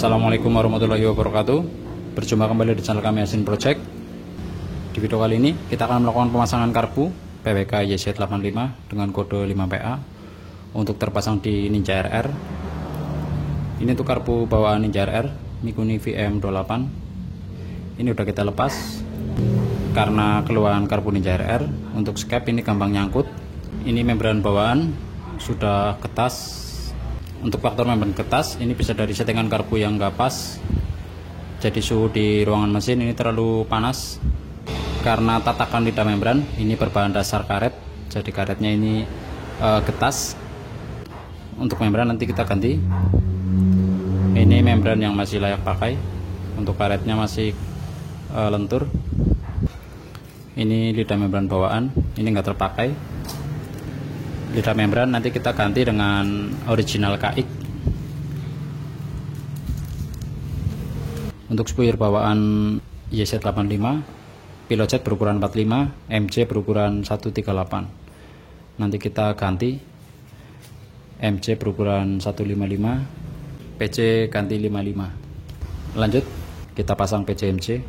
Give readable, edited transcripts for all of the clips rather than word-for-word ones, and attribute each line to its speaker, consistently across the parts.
Speaker 1: Assalamualaikum warahmatullahi wabarakatuh. Berjumpa kembali di channel kami Yasin Project. Di video kali ini kita akan melakukan pemasangan karbu PWK YZ85 dengan kode 5PA untuk terpasang di Ninja RR. Ini untuk karbu bawaan Ninja RR Mikuni VM28. Ini udah kita lepas karena keluhan karbu Ninja RR. Untuk skep ini gampang nyangkut. Ini membran bawaan sudah ketas. Untuk faktor membran ketas ini bisa dari settingan karbu yang nggak pas, jadi suhu di ruangan mesin ini terlalu panas. Karena tatakan lidah membran ini berbahan dasar karet, jadi karetnya ini ketas. Untuk membran nanti kita ganti. Ini membran yang masih layak pakai, untuk karetnya masih lentur. Ini lidah membran bawaan, ini nggak terpakai. Lidah membran nanti kita ganti dengan original KX. Untuk spuyer bawaan YZ85 Pilojet berukuran 45, MC berukuran 138. Nanti kita ganti MC berukuran 155, PC ganti 55. Lanjut kita pasang PC MC.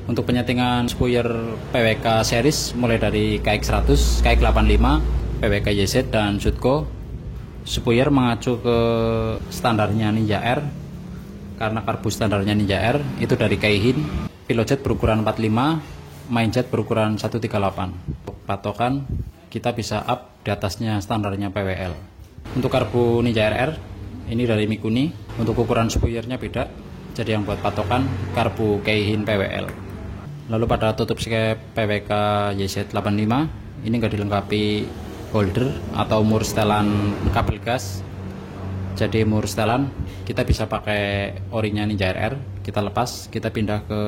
Speaker 1: Untuk penyetingan spuyer PWK series mulai dari KX100, KX85, PWK YZ dan Sutco, spuyer mengacu ke standarnya Ninja R. Karena karbu standarnya Ninja R itu dari Keihin, Pilojet berukuran 45, Mindjet berukuran 138. Untuk patokan kita bisa up di atasnya standarnya PWL. Untuk karbu Ninja RR ini dari Mikuni, untuk ukuran spuyernya beda, jadi yang buat patokan karbu Keihin PWL. Lalu pada tutup skep PWK YZ85 ini nggak dilengkapi holder atau mur setelan kabel gas. Jadi mur setelan kita bisa pakai orinya Ninja RR, kita lepas, kita pindah ke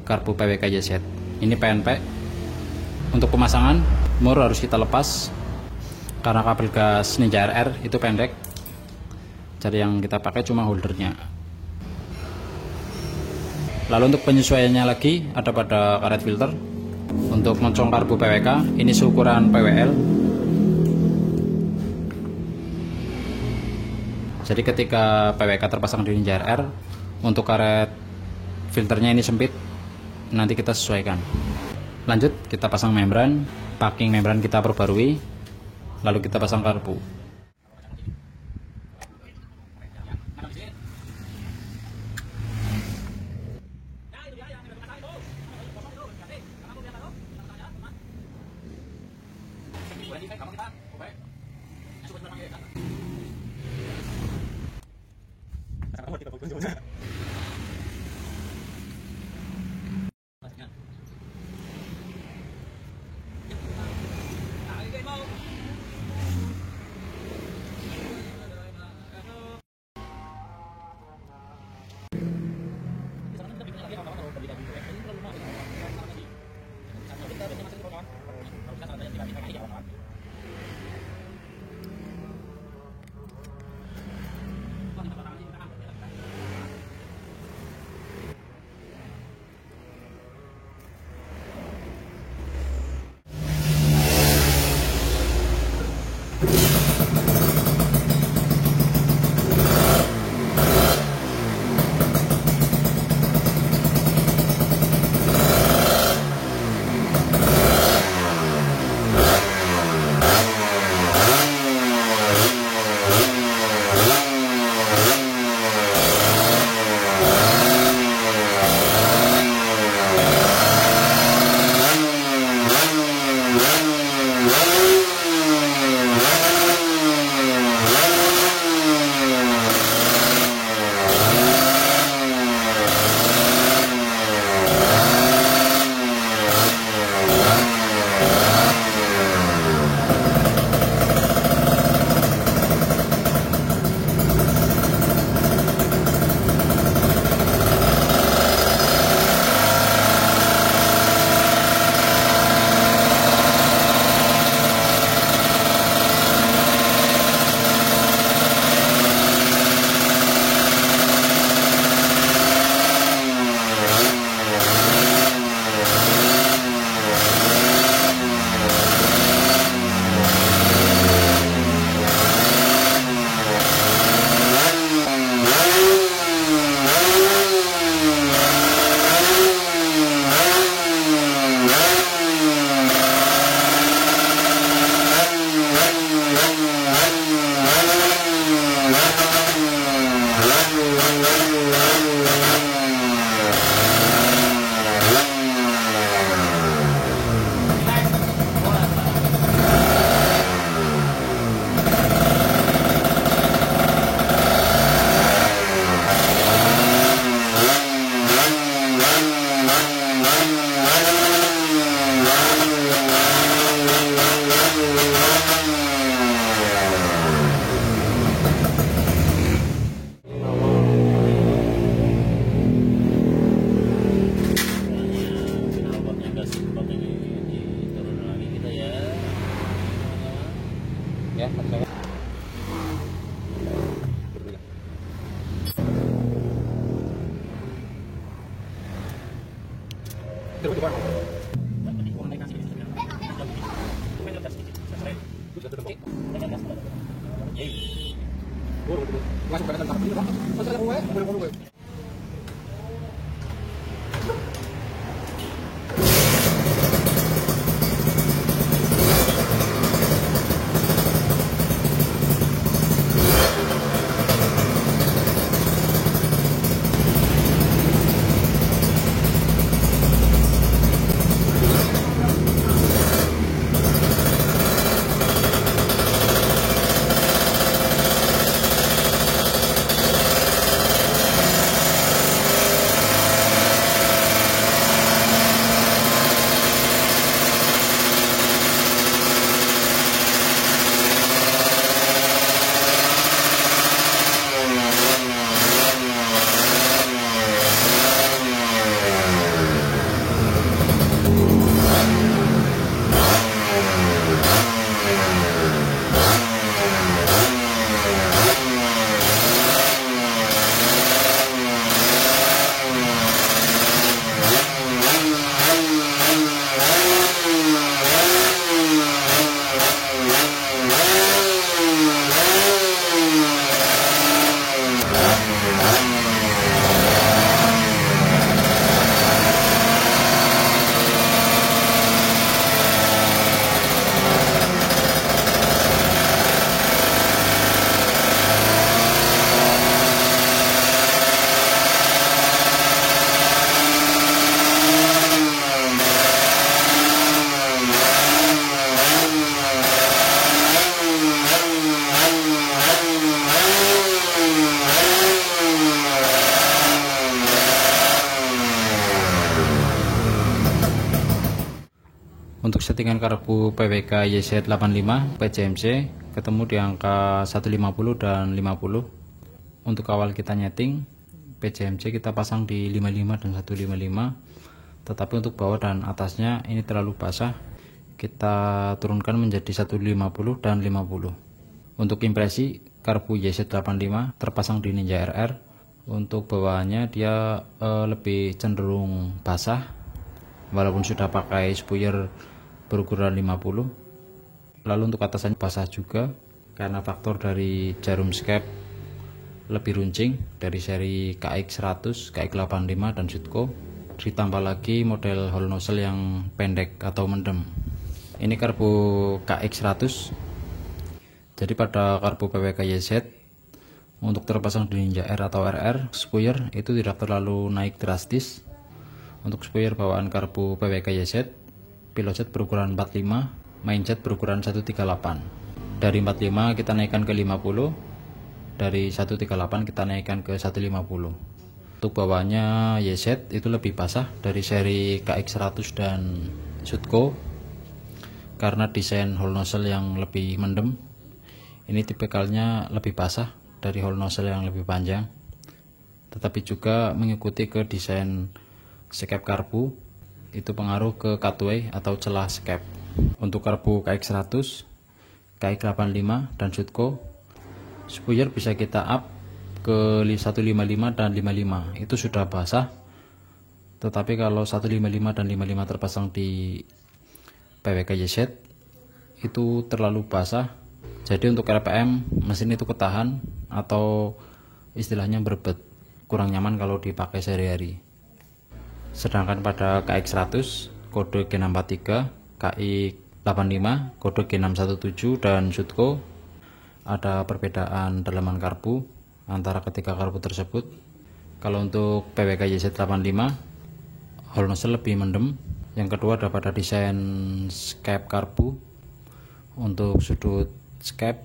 Speaker 1: karbu PWK YZ. Ini PNP. Untuk pemasangan mur harus kita lepas karena kabel gas Ninja RR itu pendek. Jadi yang kita pakai cuma holdernya. Lalu untuk penyesuaiannya lagi ada pada karet filter. Untuk moncong karbu PWK ini seukuran PWL. Jadi ketika PWK terpasang di Ninja RR, untuk karet filternya ini sempit, nanti kita sesuaikan. Lanjut kita pasang membran, packing membran kita perbarui, lalu kita pasang karbu. Ya, untuk settingan karbu PWK YZ85 PCMC ketemu di angka 150 dan 50. Untuk awal kita nyeting PCMC kita pasang di 55 dan 155, tetapi untuk bawah dan atasnya ini terlalu basah, kita turunkan menjadi 150 dan 50. Untuk impresi karbu YZ85 terpasang di Ninja RR. Untuk bawahannya dia lebih cenderung basah walaupun sudah pakai spuyer berukuran 50. Lalu untuk atasannya basah juga karena faktor dari jarum skep lebih runcing dari seri KX100, KX85 dan Sutco, ditambah lagi model hole nozzle yang pendek atau mendem. Ini karbu KX100. Jadi pada karbu PWK YZ untuk terpasang di Ninja R atau RR, spuyer itu tidak terlalu naik drastis. Untuk spuyer bawaan karbu PWK YZ, pilot jet berukuran 45, main jet berukuran 138. Dari 45 kita naikkan ke 50, dari 138 kita naikkan ke 150. Untuk bawahnya YZ itu lebih basah dari seri KX100 dan Sutco karena desain hole nozzle yang lebih mendem. Ini tipikalnya lebih basah dari hole nozzle yang lebih panjang, tetapi juga mengikuti ke desain skep karbu, itu pengaruh ke cutway atau celah skep. Untuk karbu KX100, KX85 dan Sutco, spuyer bisa kita up ke 155 dan 55, itu sudah basah. Tetapi kalau 155 dan 55 terpasang di PWK YZ itu terlalu basah. Jadi untuk RPM mesin itu ketahan atau istilahnya berbet, kurang nyaman kalau dipakai sehari-hari. Sedangkan pada KX100 kode G643, KX85 kode G617 dan Sutco ada perbedaan dalaman karbu antara ketiga karbu tersebut. Kalau untuk PWK YZ85 hole nozzle lebih mendem. Yang kedua ada pada desain skep karbu. Untuk sudut skep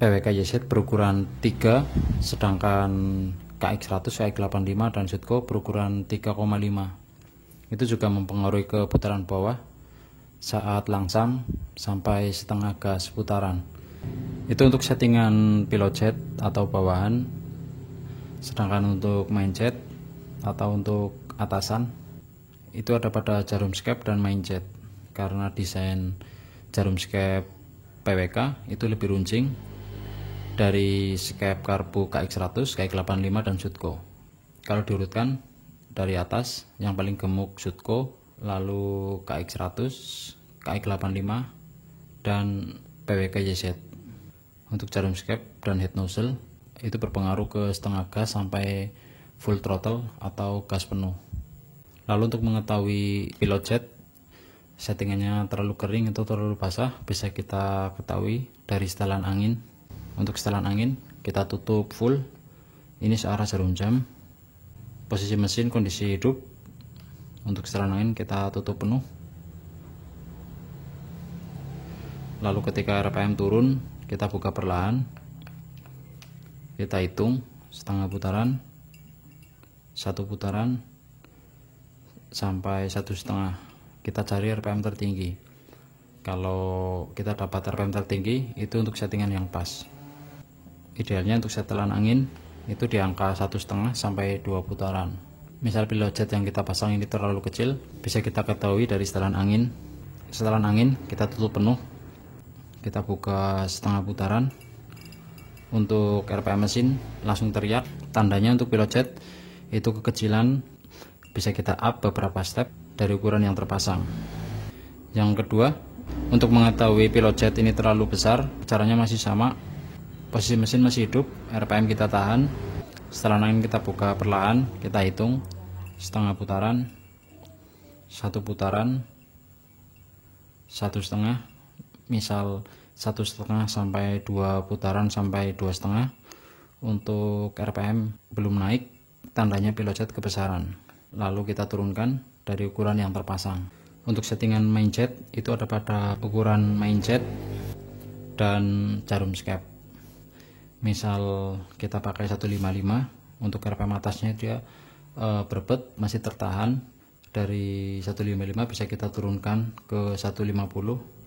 Speaker 1: PWK YZ berukuran 3, sedangkan KX100, KX85 dan Sutco berukuran 3,5. Itu juga mempengaruhi keputaran bawah saat langsam sampai setengah gas putaran. Itu untuk settingan pilot jet atau bawahan. Sedangkan untuk main jet atau untuk atasan itu ada pada jarum skep dan main jet. Karena desain jarum skep PWK itu lebih runcing dari skep karbu KX100, KX85 dan Sutco. Kalau diurutkan dari atas, yang paling gemuk Sutco, lalu KX100, KX85 dan PWK YZ. Untuk jarum skep dan head nozzle itu berpengaruh ke setengah gas sampai full throttle atau gas penuh. Lalu untuk mengetahui pilot jet settingannya terlalu kering atau terlalu basah, bisa kita ketahui dari setelan angin. Untuk setelan angin kita tutup full, ini searah jarum jam. Posisi mesin kondisi hidup. Untuk setelan angin kita tutup penuh. Lalu ketika RPM turun, kita buka perlahan, kita hitung setengah putaran, 1 putaran sampai 1,5. Kita cari RPM tertinggi. Kalau kita dapat RPM tertinggi, itu untuk settingan yang pas. Idealnya untuk setelan angin itu di angka 1,5 sampai 2 putaran. Misal pilot jet yang kita pasang ini terlalu kecil, bisa kita ketahui dari setelan angin. Setelan angin kita tutup penuh, kita buka setengah putaran. Untuk RPM mesin langsung teriak. Tandanya untuk pilot jet itu kekecilan, bisa kita up beberapa step dari ukuran yang terpasang. Yang kedua, untuk mengetahui pilot jet ini terlalu besar, caranya masih sama. Posisi mesin masih hidup, RPM kita tahan, setelan angin kita buka perlahan, kita hitung setengah putaran, 1 putaran, 1,5. Misal 1,5 sampai 2 putaran sampai 2,5. Untuk RPM belum naik, tandanya pilot jet kebesaran. Lalu kita turunkan dari ukuran yang terpasang. Untuk settingan main jet itu ada pada ukuran main jet dan jarum skep. Misal kita pakai 155, untuk RPM atasnya dia berbet masih tertahan. Dari 155 bisa kita turunkan ke 150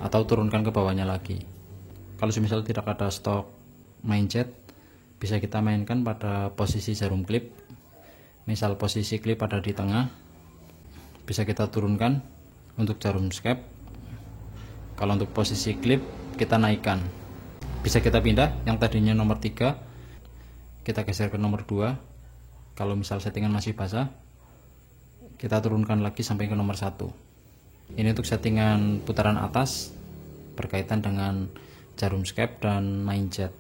Speaker 1: atau turunkan ke bawahnya lagi. Kalau semisal tidak ada stok main jet, bisa kita mainkan pada posisi jarum klip. Misal posisi klip ada di tengah, bisa kita turunkan untuk jarum skep. Kalau untuk posisi klip kita naikkan, bisa kita pindah yang tadinya nomor 3 kita geser ke nomor 2. Kalau misal settingan masih basah, kita turunkan lagi sampai ke nomor 1. Ini untuk settingan putaran atas berkaitan dengan jarum skep dan main jet.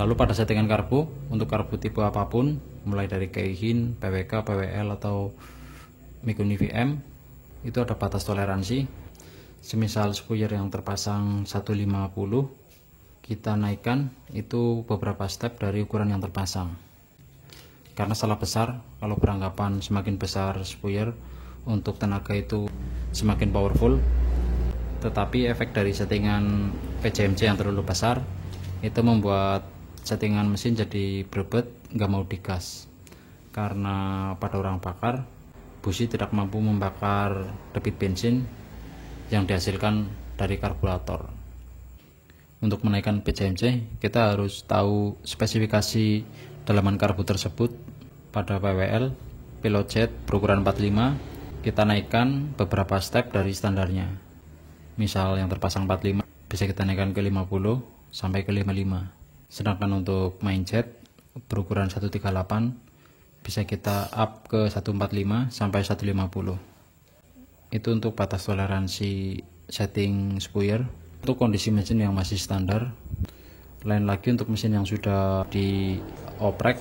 Speaker 1: Lalu pada settingan karbu, untuk karbu tipe apapun, mulai dari Keihin, PWK, PWL atau Mikuni VM, itu ada batas toleransi. Semisal spuyer yang terpasang 150, kita naikkan itu beberapa step dari ukuran yang terpasang. Karena salah besar, kalau beranggapan semakin besar spuyer, untuk tenaga itu semakin powerful. Tetapi efek dari settingan PCMC yang terlalu besar itu membuat settingan mesin jadi berbet, nggak mau digas. Karena pada orang bakar, busi tidak mampu membakar debit bensin yang dihasilkan dari karburator. Untuk menaikkan PCMC, kita harus tahu spesifikasi dalaman karbu tersebut. Pada PWL, pilot jet berukuran 45, kita naikkan beberapa step dari standarnya. Misal yang terpasang 45, bisa kita naikkan ke 50 sampai ke 55. Sedangkan untuk main jet berukuran 138, bisa kita up ke 145 sampai 150. Itu untuk batas toleransi setting spuyer. Untuk kondisi mesin yang masih standar, lain lagi untuk mesin yang sudah dioprek,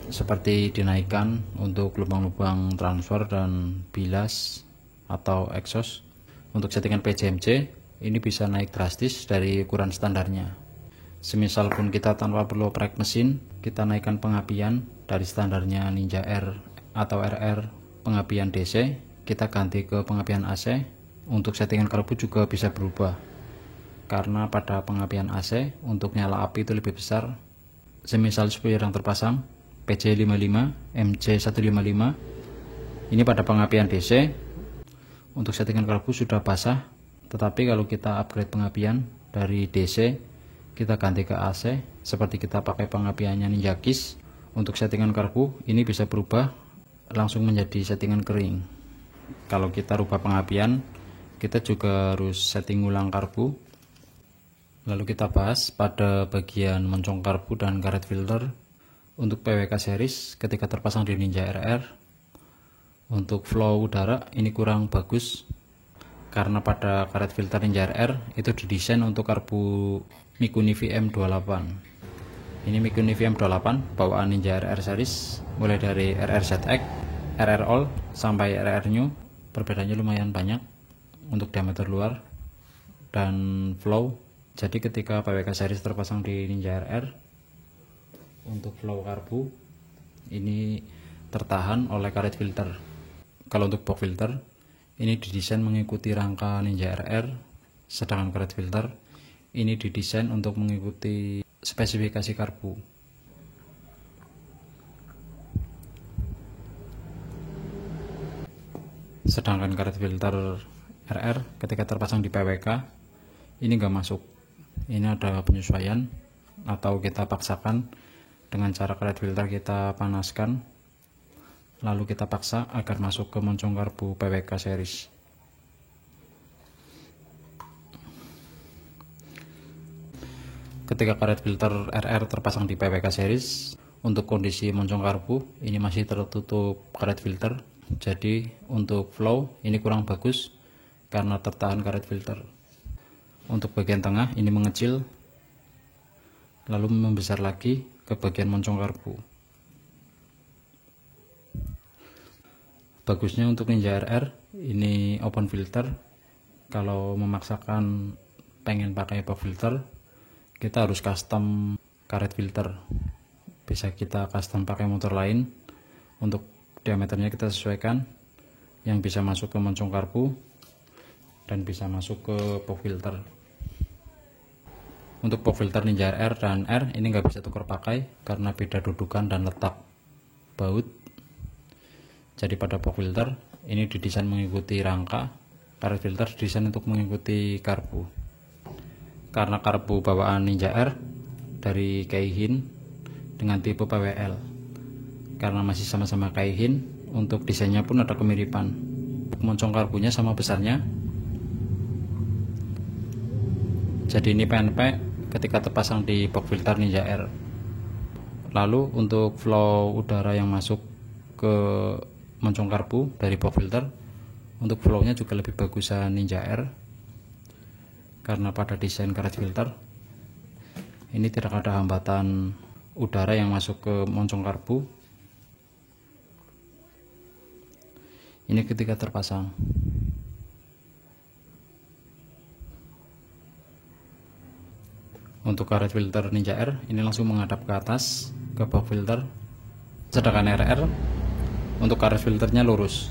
Speaker 1: seperti dinaikkan untuk lubang-lubang transfer dan bilas atau exhaust. Untuk settingan PCMC ini bisa naik drastis dari ukuran standarnya. Semisal pun kita tanpa perlu oprek mesin, kita naikkan pengapian dari standarnya Ninja R atau RR pengapian DC, kita ganti ke pengapian AC. Untuk settingan karbu juga bisa berubah, karena pada pengapian AC untuk nyala api itu lebih besar. Semisal spuyer yang terpasang PC55, MC155, ini pada pengapian DC. Untuk settingan karbu sudah basah, tetapi kalau kita upgrade pengapian dari DC kita ganti ke AC seperti kita pakai pengapiannya Ninja Kiss. Untuk settingan karbu ini bisa berubah langsung menjadi settingan kering. Kalau kita rubah pengapian, kita juga harus setting ulang karbu. Lalu kita bahas pada bagian moncong karbu dan karet filter. Untuk PWK series ketika terpasang di Ninja RR, untuk flow udara ini kurang bagus karena pada karet filter Ninja RR itu didesain untuk karbu Mikuni VM28. Ini Mikuni VM28 bawaan Ninja RR series, mulai dari RRZX, RR All sampai RR New. Perbedaannya lumayan banyak untuk diameter luar dan flow. Jadi ketika PWK series terpasang di Ninja RR, untuk flow karbu ini tertahan oleh karet filter. Kalau untuk box filter ini didesain mengikuti rangka Ninja RR, sedangkan karet filter ini didesain untuk mengikuti spesifikasi karbu. Sedangkan karet filter RR ketika terpasang di PWK ini enggak masuk. Ini ada penyesuaian atau kita paksakan dengan cara karet filter kita panaskan, lalu kita paksa agar masuk ke moncong karbu PWK series. Ketika karet filter RR terpasang di PWK series, untuk kondisi moncong karbu ini masih tertutup karet filter, jadi untuk flow ini kurang bagus karena tertahan karet filter. Untuk bagian tengah ini mengecil lalu membesar lagi ke bagian moncong karbu. Bagusnya untuk Ninja RR ini open filter. Kalau memaksakan pengen pakai box filter, kita harus custom karet filter. Bisa kita custom pakai motor lain. Untuk diameternya kita sesuaikan, yang bisa masuk ke moncong karbu dan bisa masuk ke box filter. Untuk box filter Ninja RR dan R ini nggak bisa tukar pakai karena beda dudukan dan letak baut. Jadi pada box filter ini didesain mengikuti rangka, karet filter didesain untuk mengikuti karbu. Karena karbu bawaan Ninja R dari Keihin dengan tipe PWL, karena masih sama-sama Keihin, untuk desainnya pun ada kemiripan. Moncong karbunya sama besarnya, jadi ini PNP ketika terpasang di box filter Ninja R. Lalu untuk flow udara yang masuk ke moncong karbu dari box filter, untuk flownya juga lebih bagusan Ninja R karena pada desain karet filter ini tidak ada hambatan udara yang masuk ke moncong karbu. Ini ketika terpasang. Untuk karet filter Ninja R ini langsung menghadap ke atas ke box filter, sedangkan RR untuk karet filternya lurus.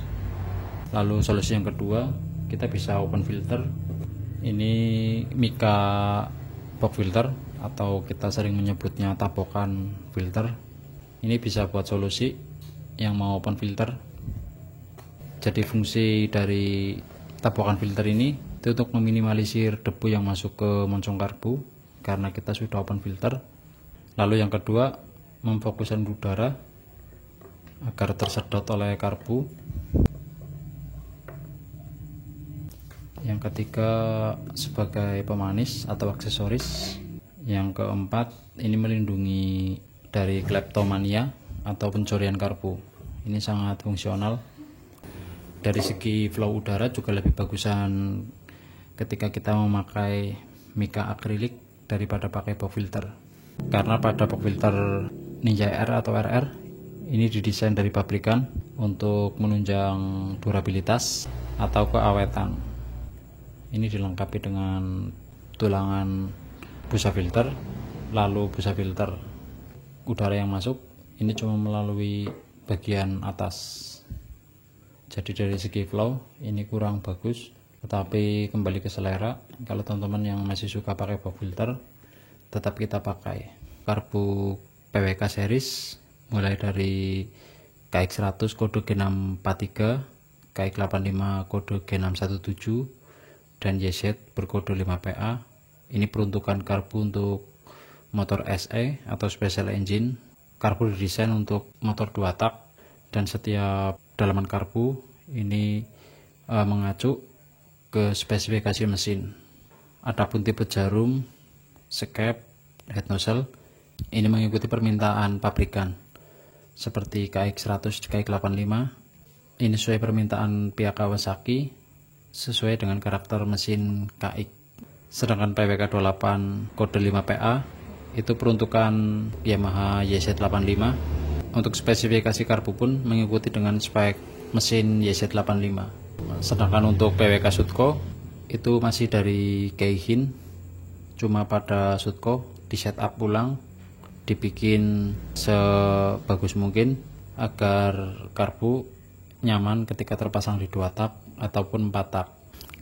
Speaker 1: Lalu solusi yang kedua, kita bisa open filter. Ini Mika box filter atau kita sering menyebutnya tabokan filter. Ini bisa buat solusi yang mau open filter. Jadi fungsi dari tabokan filter ini itu untuk meminimalisir debu yang masuk ke moncong karbu karena kita sudah open filter. Lalu yang kedua, memfokuskan udara agar tersedot oleh karbu. Yang ketiga, sebagai pemanis atau aksesoris. Yang keempat, ini melindungi dari kleptomania atau pencurian karbu. Ini sangat fungsional. Dari segi flow udara juga lebih bagusan ketika kita memakai Mika akrilik daripada pakai box filter, karena pada box filter Ninja R atau RR ini didesain dari pabrikan untuk menunjang durabilitas atau keawetan. Ini dilengkapi dengan tulangan busa filter, lalu busa filter udara yang masuk ini cuma melalui bagian atas. Jadi dari segi flow ini kurang bagus, tetapi kembali ke selera. Kalau teman-teman yang masih suka pakai box filter, tetap kita pakai karbu PWK series mulai dari KX100 kode G643, KX85 kode G617, dan YZ berkode 5PA, Ini peruntukan karbu untuk motor SE atau special engine. Karbu didesain untuk motor 2 tak, dan setiap dalaman karbu ini mengacu ke spesifikasi mesin. Adapun tipe jarum, skep, head nozzle ini mengikuti permintaan pabrikan seperti KX100, KX85. Ini sesuai permintaan pihak Kawasaki sesuai dengan karakter mesin KX. Sedangkan PWK 28 kode 5PA itu peruntukan Yamaha YZ85. Untuk spesifikasi karbu pun mengikuti dengan spek mesin YZ85. Sedangkan untuk PWK Sutco itu masih dari Keihin, cuma pada Sutco di setup ulang, dibikin sebagus mungkin agar karbu nyaman ketika terpasang di 2 tak ataupun 4 tak.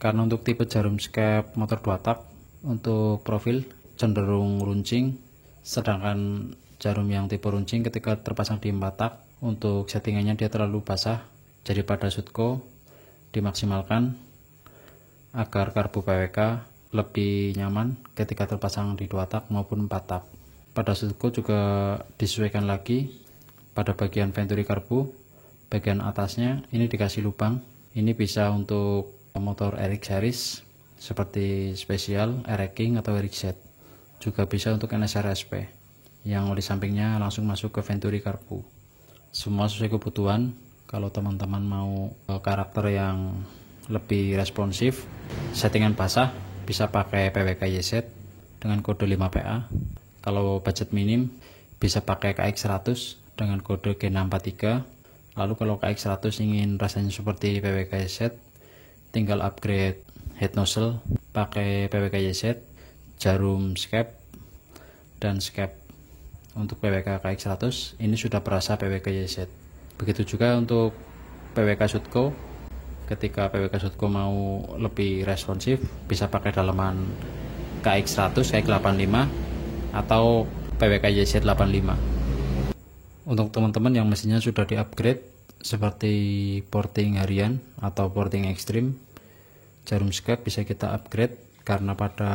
Speaker 1: Karena untuk tipe jarum skep motor 2 tak untuk profil cenderung runcing, sedangkan jarum yang tipe runcing ketika terpasang di 4 tak untuk settingannya dia terlalu basah. Jadi pada Sutco dimaksimalkan agar karbu PWK lebih nyaman ketika terpasang di 2 tak maupun 4 tak. Pada Sutco juga disesuaikan lagi pada bagian venturi karbu, bagian atasnya ini dikasih lubang. Ini bisa untuk motor RX series seperti Special, RX King atau RX Z. Juga bisa untuk NSR SP yang di sampingnya langsung masuk ke venturi karbu. Semua sesuai kebutuhan. Kalau teman-teman mau karakter yang lebih responsif, settingan basah, bisa pakai PWK YZ dengan kode 5PA. Kalau budget minim bisa pakai KX100 dengan kode G643. Lalu kalau KX100 ingin rasanya seperti PWK YZ, tinggal upgrade head nozzle pakai PWK YZ, jarum skep dan skep. Untuk PWK KX100 ini sudah berasa PWK YZ. Begitu juga untuk PWK Sutco. Ketika PWK Sutco mau lebih responsif, bisa pakai dalaman KX100, KX85 atau PWK YZ85. Untuk teman-teman yang mesinnya sudah di-upgrade seperti porting harian atau porting ekstrim, jarum skep bisa kita upgrade karena pada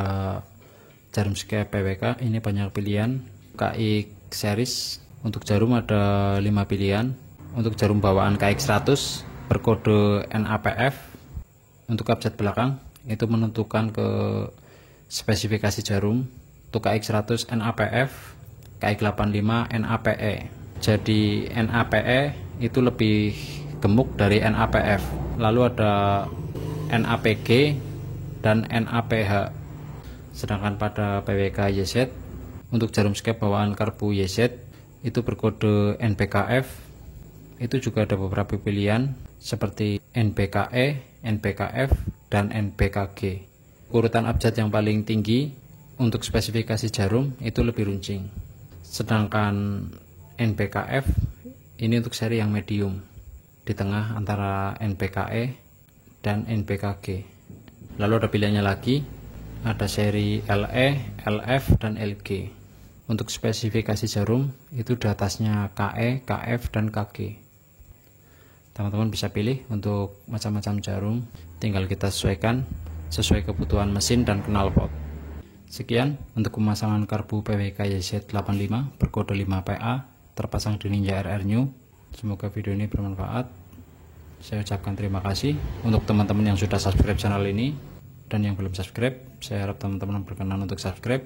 Speaker 1: jarum skep PWK ini banyak pilihan. KX series untuk jarum ada 5 pilihan. Untuk jarum bawaan KX100 berkode NAPF, untuk abjad belakang itu menentukan ke spesifikasi jarum. Untuk KX100 NAPF, KX85 NAPE. Jadi NAPE itu lebih gemuk dari NAPF. Lalu ada NAPG dan NAPH. Sedangkan pada PWK YZ untuk jarum skep bawaan karbu YZ itu berkode NBKF. Itu juga ada beberapa pilihan seperti NBKE, NBKF, dan NBKG. Urutan abjad yang paling tinggi untuk spesifikasi jarum itu lebih runcing. Sedangkan NBKF ini untuk seri yang medium, di tengah antara NBKE dan NBKG. Lalu ada pilihannya lagi, ada seri LE, LF, dan LG. Untuk spesifikasi jarum itu di atasnya KE, KF, dan KG. Teman-teman bisa pilih untuk macam-macam jarum, tinggal kita sesuaikan sesuai kebutuhan mesin dan knalpot. Sekian untuk pemasangan karbu PWK YZ85 berkode 5PA terpasang di Ninja RR New. Semoga video ini bermanfaat. Saya ucapkan terima kasih untuk teman-teman yang sudah subscribe channel ini, dan yang belum subscribe, saya harap teman-teman berkenan untuk subscribe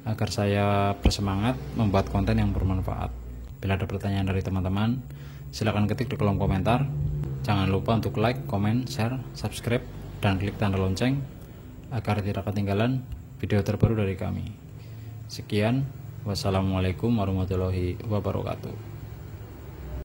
Speaker 1: agar saya bersemangat membuat konten yang bermanfaat. Bila ada pertanyaan dari teman-teman, silakan ketik di kolom komentar. Jangan lupa untuk like, komen, share, subscribe, dan klik tanda lonceng agar tidak ketinggalan video terbaru dari kami. Sekian, wassalamualaikum warahmatullahi wabarakatuh.